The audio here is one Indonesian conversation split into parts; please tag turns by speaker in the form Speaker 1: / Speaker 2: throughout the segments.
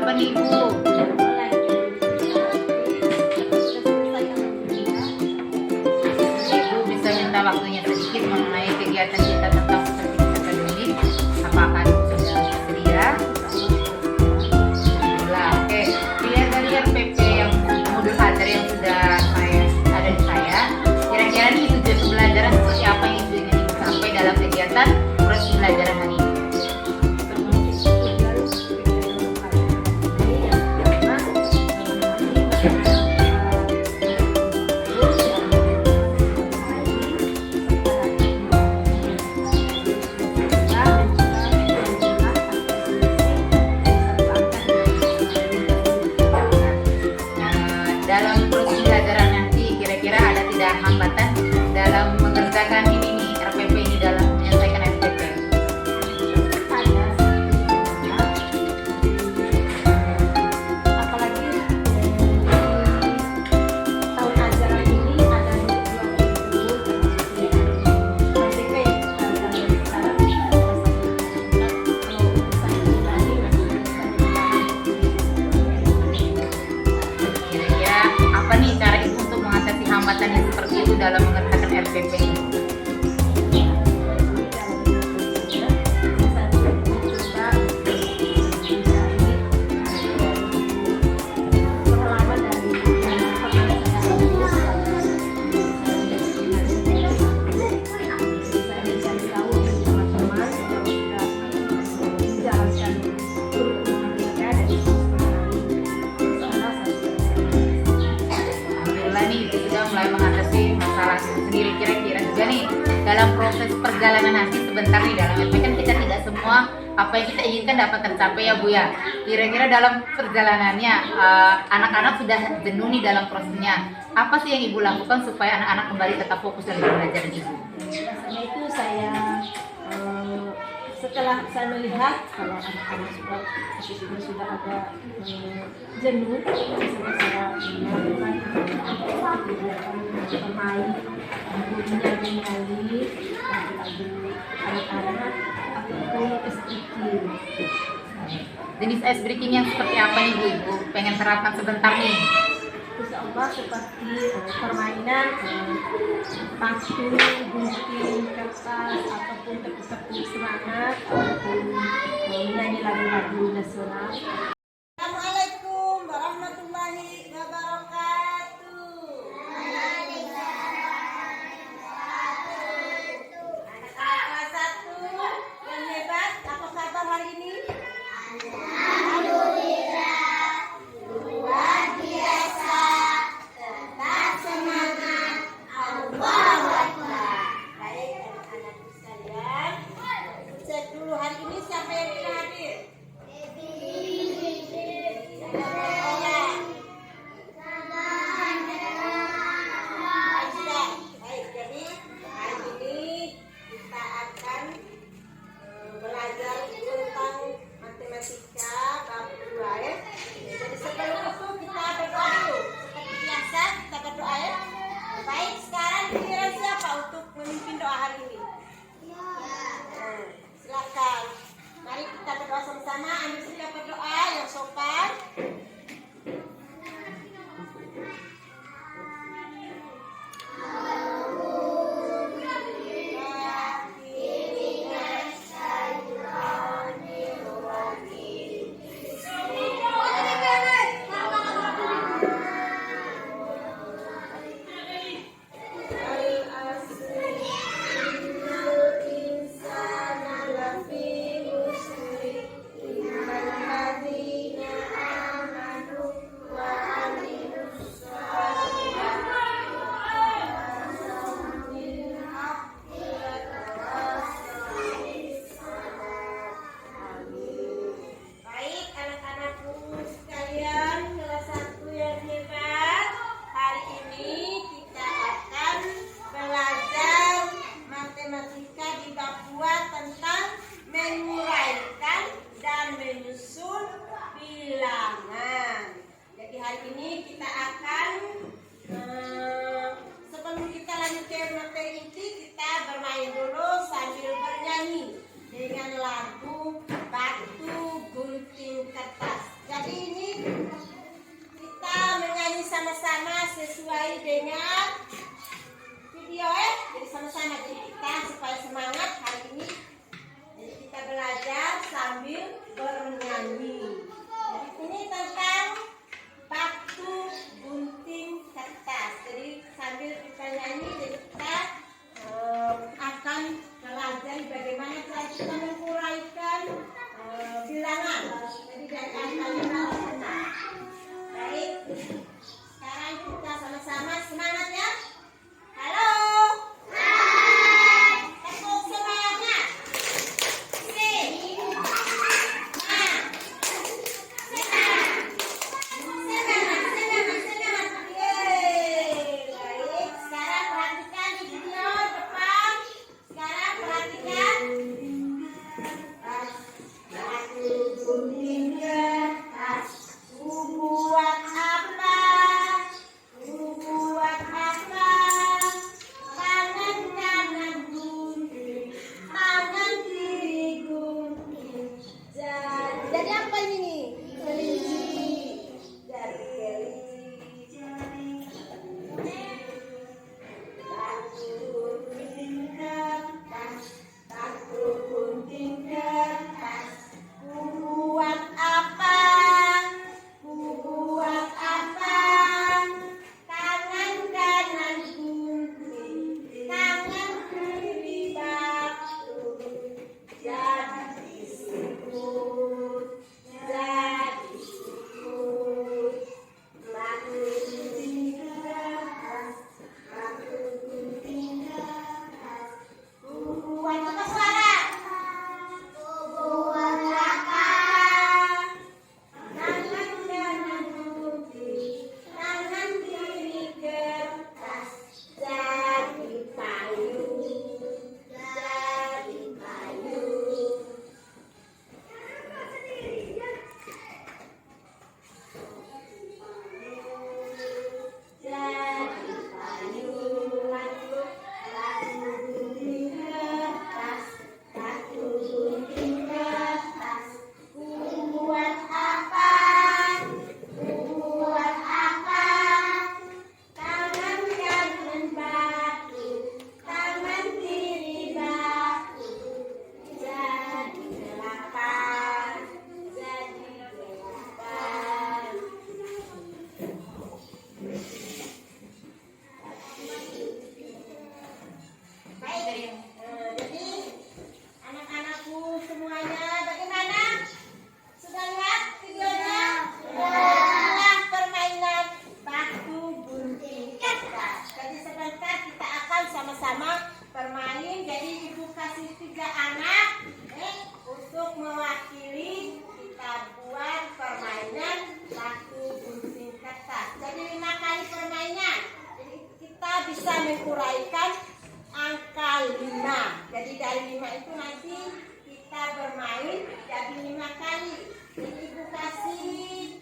Speaker 1: apa nih Ibu? Ibu bisa minta waktunya sedikit mengenai kegiatan kita tentang peserta akademik. Apakah Ibu sudah bersedia? Oke, dilihat dari RPP yang modul hadir yang sudah ada di saya, kira-kira nih tujuan pembelajaran seperti apa yang Ibu ingin sampai dalam kegiatan proses pembelajaran hari ini? Dalam proses pembelajaran nanti kira-kira ada tidak hambatan dalam mengerjakan ini nih RPP ini dalam menyelesaikan RPP?
Speaker 2: Ada, apalagi tahun ajaran ini ada 22 RPP
Speaker 1: Kira-kira apa nih cara Ibu untuk mengatasi hambatan yang seperti itu dalam mengerjakan RPP ini?
Speaker 2: pengalaman dari saya mencari tahu teman-teman yang sudah menjalankan kurikulum mereka dan
Speaker 1: Alhamdulillah nih Ibu sudah mulai mengatasi masalah itu sendiri. Kira-kira juga nih dalam proses perjalanan nanti sebentar nih dalam RPP kan kita tidak semua apa yang kita inginkan dapat tercapai ya Bu ya. Kira-kira dalam perjalanannya anak-anak sudah jenuh nih dalam prosesnya. Apa sih yang Ibu lakukan supaya anak-anak kembali tetap fokus dalam belajar Ibu?
Speaker 2: biasanya itu saya setelah saya melihat kalau anak-anak sudah agak jenuh, biasanya saya melakukan bermain menyanyi lagu anak-anak ataupun speaking.
Speaker 1: Jenis ice breaking yang seperti apa nih Bu? Ibu pengen terapkan sebentar nih.
Speaker 2: Insya Allah seperti permainan paku, gunting, kertas ataupun tepuk-tepuk semangat ataupun menyanyi lagu-lagu nasional.
Speaker 3: Assalamualaikum warahmatullahi wabarakatuh. Anak-anak kelas 1 yang hebat, apa kabar hari ini? Alhamdulillah. Luar biasa. Tetap semangat. Allahu Akbar. Baik anak-anak sekalian, cek dulu hari ini siapa yang tidak hadir? Baik, jadi hari ini kita akan belajar tentang matematika bab 2 ya. Jadi sebelum itu kita berdoa dulu. Seperti biasa kita berdoa ya. Baik, sekarang giliran siapa untuk memimpin doa hari ini? Silakan. Mari kita berdoa sama-sama. Ambil sikap berdoa yang sopan. dengan video ya. Jadi sama-sama jadi kita supaya semangat hari ini. Jadi kita belajar sambil bernyanyi. Jadi ini tentang batu gunting kertas. Jadi sambil kita nyanyi, jadi kita akan belajar bagaimana cara kita menguraikan bilangan. Jadi dari angka 5 ke 6. Baik, sekarang kita sama-sama semangat ya. Halo. Hai. Tepuk semangat. Si. Ma. Semangat. Semangat. Yeay. Baik, sekarang perhatikan di video depan. Sekarang perhatikan. Batu gunting kertas, buat apa? Buat apa? Tangan kanan gunting, tangan kiri gunting. Jadi apa ini nih? Kelinci. Jadi kelinci. Batu gunting kertas, batu gunting kertas. Buat apa? Buat apa? Tangan kanan gunting, tangan kiri batu. Jadi sikut, jadi sikut. Batu gunting kertas, batu gunting kertas. Buat apa suara? Buat apa? Tangan kanan gunting, tangan kiri kertas. Jadi payung, jadi payung. Jadi payung. Batu gunting kertas, batu gunting kertas. Buat apa? Buat apa? Tangan kanan batu, tangan kiri batu. Jadi delapan, jadi delapan. Baik, jadi anak-anakku semuanya bagaimana? Sudah lihat videonya? Inilah permainan batu gunting kertas. Jadi sebentar kita akan sama-sama bermain. Jadi ibu kasih 3 anak untuk mewakili kita buat permainan batu gunting kertas. Jadi 5 kali permainan. Jadi kita bisa menguraikan angka 5. Jadi dari 5 itu nanti kita bermain jadi 5 kali. Jadi ibu kasih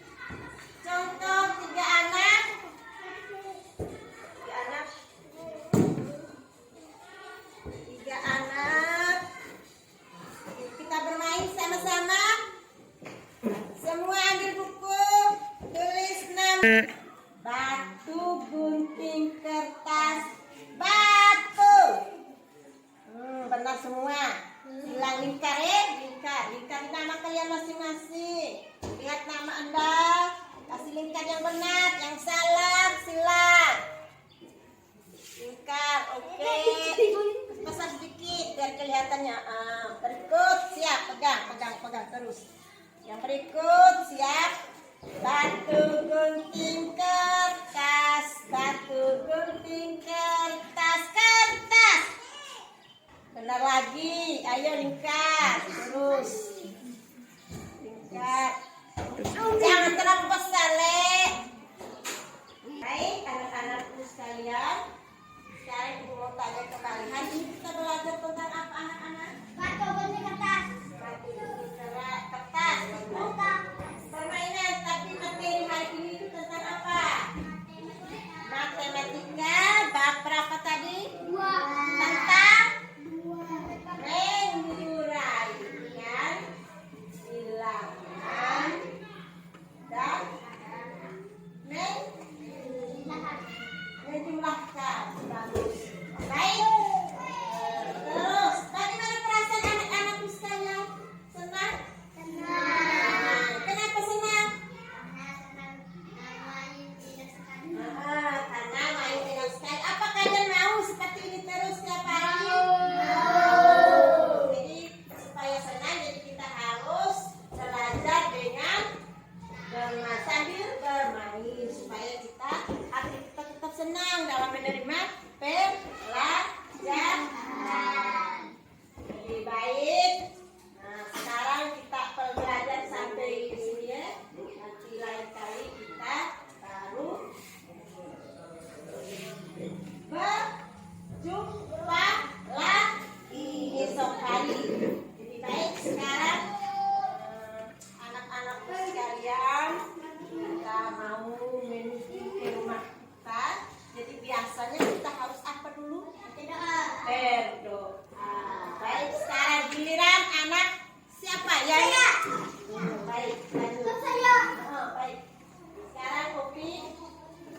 Speaker 3: contoh 3 anak. 3 anak. 3 anak. Kita bermain sama-sama. Semua ambil buku, tulis nama. Batu gunting kertas, batu. Benar semua. Bilang lingkar ya, lingkar. Lingkar nama kalian masing-masing. Lihat nama Anda, kasih lingkar yang benar, yang salah silang. Lingkar, oke. Besar sedikit biar kelihatannya. Berikut, siap, pegang terus. Yang berikut, siap. Batu gunting kertas, batu gunting kertas, kertas. Benar lagi, ayo lingkar, terus. Lingkar. Jangan terlalu besar, Le. Baik, anak-anakku sekalian. Sekarang ibu mau tanya ke kalian. Hari ini kita belajar tentang apa, anak-anak? Batu gunting kertas. Batu gunting kertas. Permainan, tapi materi hari ini itu tentang apa? Matematika. Bab berapa tadi? 2. Tentang mengurai bilangan. sambil bermain supaya kita agar kita tetap senang dalam menerima pelajaran. Lebih baik. Nah, sekarang kita belajar sampai di sini ya. Nanti lain kali kita baru berjumpa lagi esok hari. Lebih baik sekarang anak-anakku sekalian, kita mau menuju ke rumah kita. Jadi biasanya kita harus apa dulu? Berdoa. Baik, sekarang giliran anak siapa ya? Baik, lanjut. Baik. Sekarang Kopi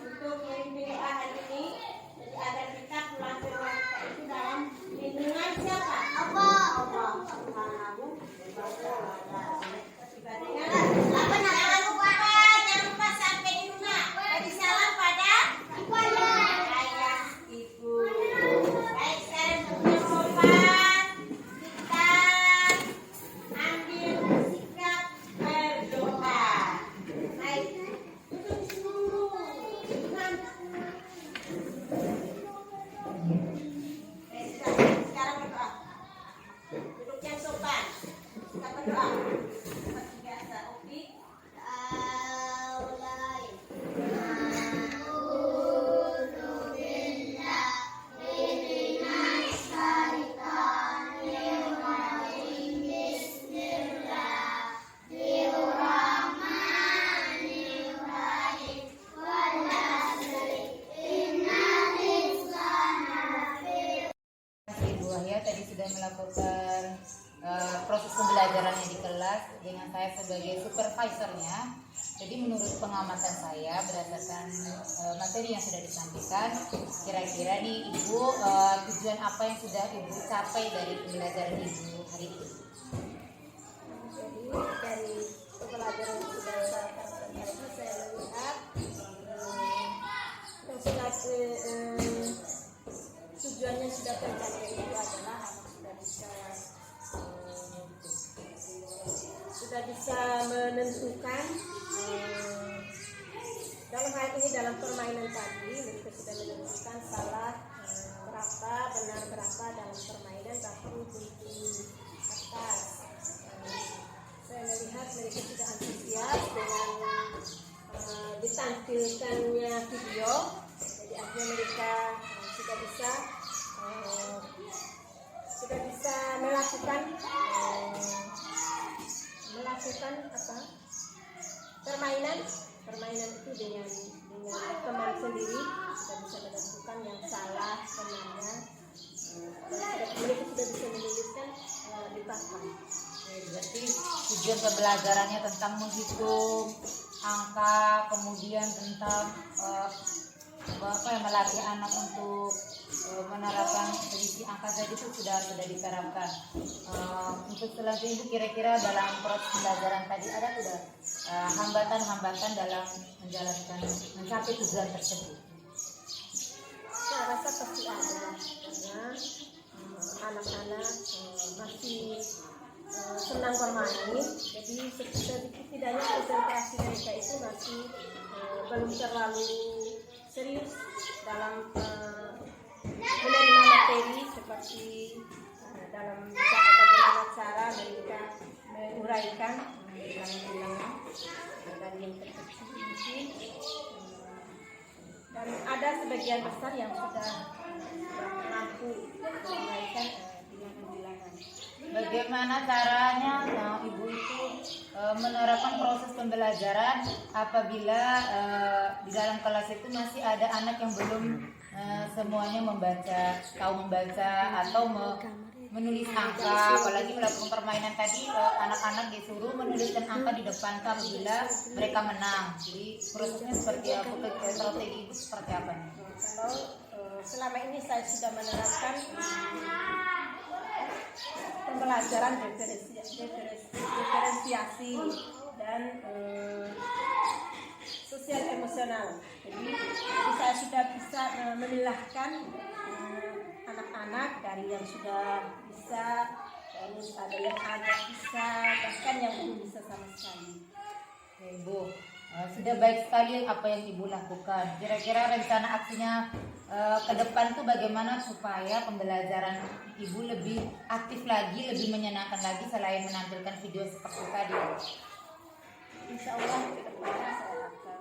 Speaker 3: untuk memimpin doa hari ini. Jadi agar kita pulang ke rumah kita itu dalam lindungan siapa? Allah Subhanahu wa Ta'ala. Jangan lupa sampai di rumah. Bagi salam pada ayah, ibu. Baik, sekarang untuk sopan kita ambil sikap berdoa. Baik, duduk di sini dulu. Baik, sekarang berdoa. Duduk yang sopan. Kita berdoa. Seperti biasa, Opi.
Speaker 1: Ibu Wahya tadi sudah melakukan proses pembelajarannya di kelas dengan saya sebagai supervisornya. Jadi menurut pengamatan saya berdasarkan materi yang sudah disampaikan, kira-kira nih Ibu tujuan apa yang sudah Ibu capai dari pembelajaran Ibu hari ini?
Speaker 3: Jadi dari pembelajaran yang sudah saya lakukan tadi, saya melihat yang tujuannya sudah tercapai itu adalah anak sudah bisa menentukan dalam hal ini dalam permainan tadi mereka sudah menentukan salah berapa, benar berapa dalam permainan, bahkan bunyi atas. Saya melihat mereka sudah antusias dengan ditampilkannya video, jadi akhirnya mereka sudah bisa melakukan apa permainan itu dengan teman sendiri, sudah bisa menentukan yang salah benarnya, dan mereka sudah bisa menuliskan di papan.
Speaker 1: Berarti tujuan pembelajarannya tentang menghitung angka, kemudian tentang melatih anak untuk menerapkan selisih angka tadi itu sudah diterapkan. Untuk selanjutnya Ibu kira-kira dalam proses pembelajaran tadi ada tidak hambatan-hambatan dalam mencapai tujuan tersebut?
Speaker 3: Saya rasa pasti ada, karena anak-anak masih senang bermain, jadi setidaknya konsentrasi mereka itu masih belum terlalu serius dalam menerima materi, seperti dalam bagaimana cara mereka menguraikan bilangan-bilangan dari yang terkecil mungkin, dan ada sebagian besar yang sudah mampu menguraikan bilangan-bilangan.
Speaker 1: Bagaimana caranya Ibu itu menerapkan proses pembelajaran apabila di dalam kelas itu masih ada anak yang belum semuanya tahu membaca atau menulis angka, apalagi melakukan permainan tadi anak-anak disuruh menuliskan angka di depan apabila mereka menang. Jadi prosesnya seperti apa, strategi Ibu seperti apa nih?
Speaker 3: Kalau selama ini saya sudah menerapkan pembelajaran diferensiasi dan sosial emosional. Jadi saya sudah bisa memilahkan anak-anak dari yang sudah bisa, terus ada yang agak bisa, bahkan yang belum bisa sama sekali.
Speaker 1: Ibu, sudah baik sekali apa yang Ibu lakukan. Kira-kira rencana aksinya ke depan tuh bagaimana supaya pembelajaran Ibu lebih aktif lagi, lebih menyenangkan lagi selain menampilkan video seperti tadi?
Speaker 2: Insya Allah ke depannya saya akan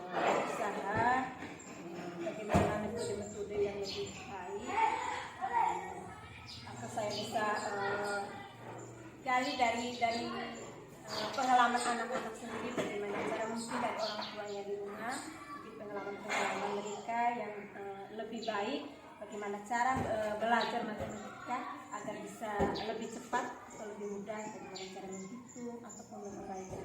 Speaker 2: berusaha bagaimana metode-metode yang lebih baik agar saya bisa gali dari pengalaman anak-anak sendiri, bagaimana cara mungkin dari orang tuanya di rumah, mungkin pengalaman mereka yang lebih baik, bagaimana cara belajar matematika agar bisa lebih cepat atau lebih mudah, bagaimana cara menghitung ataupun memperbaiki.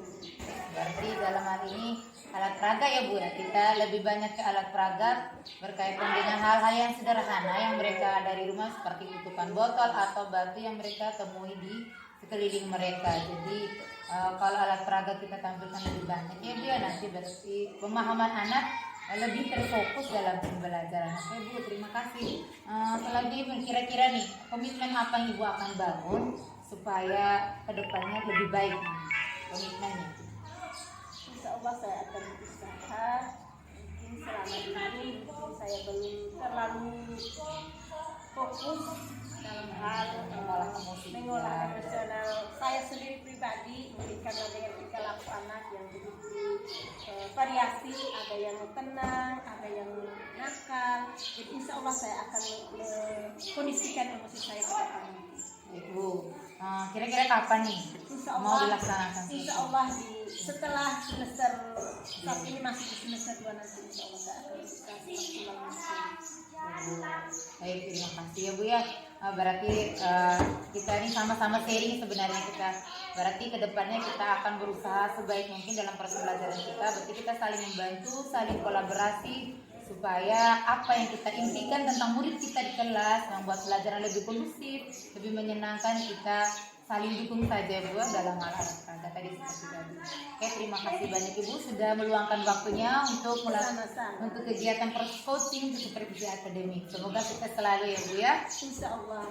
Speaker 1: Berarti dalam hal ini alat peraga ya Bu ya, kita lebih banyak ke alat peraga berkaitan dengan hal-hal yang sederhana yang mereka dari rumah seperti tutupan botol atau batu yang mereka temui di sekeliling mereka. Jadi kalau alat peraga kita tampilkan lebih banyak ya Bu ya, nanti berarti pemahaman anak lebih terfokus dalam pembelajaran. Oke Bu, terima kasih. Selanjutnya kira-kira nih komitmen apa yang Ibu akan bangun supaya kedepannya lebih baik nih, komitmennya?
Speaker 2: Insya Allah saya akan berusaha. Mungkin selama ini mungkin saya belum terlalu fokus dalam hal mengolah emosional saya sendiri pribadi, mungkin karena dengan tingkah laku anak yang begitu variasi, ada yang tenang, ada yang nakal. Jadi insya Allah saya akan kondisikan emosi saya ke depan nanti.
Speaker 1: Ibu, kira-kira kapan nih
Speaker 2: Insya
Speaker 1: mau
Speaker 2: Allah,
Speaker 1: dilaksanakan?
Speaker 2: insya Allah setelah semester saat ini masih di semester 2 nanti insya Allah saya akan berusaha semaksimal mungkin.
Speaker 1: Baik, terima kasih ya Bu ya. Berarti kita ini sama-sama sharing sebenarnya kita. Berarti kedepannya kita akan berusaha sebaik mungkin dalam proses pembelajaran kita. Berarti kita saling membantu, saling kolaborasi supaya apa yang kita impikan tentang murid kita di kelas membuat pelajaran lebih kondusif, lebih menyenangkan, kita saling dukung saja Bu dalam hal alat peraga tadi seperti tadi. Oke, terima kasih banyak Ibu sudah meluangkan waktunya untuk untuk kegiatan proses coaching untuk supervisi akademik. Semoga sukses selalu ya Bu ya.
Speaker 2: Insya Allah.